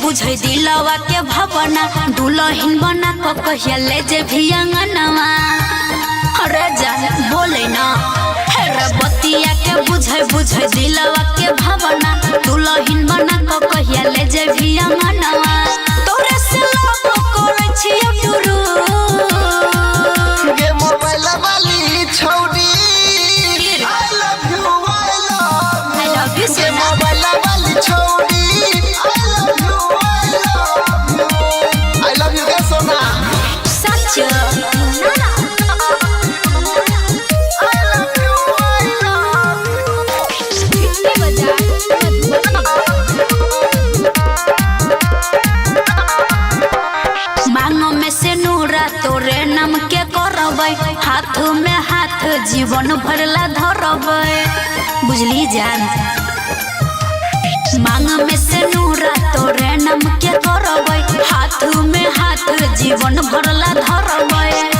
बुझे दिलवा के भावना दुल्हन बना को कहिया ले जे भी अंगनवा। अरे जान बोले ना हेरे बतिया के बुझे दिलवा के भावना दुल्हन बना को कहिया ले जे भी अंगनवा। तोरे से लाभ करे छियो टुरु गे मोबाइल वाली छौड़ी I love you I love you गे मोबाइल वाली छौड़ी I love you गे सोना सच मांगो में से नूरा तोरे नाम के करबै हाथ में हाथ जीवन भरला धरबै बुझली जान। मांग में से नूरा तोरे नाम के करबै हाथ में हाथ जीवन भरला धरबै।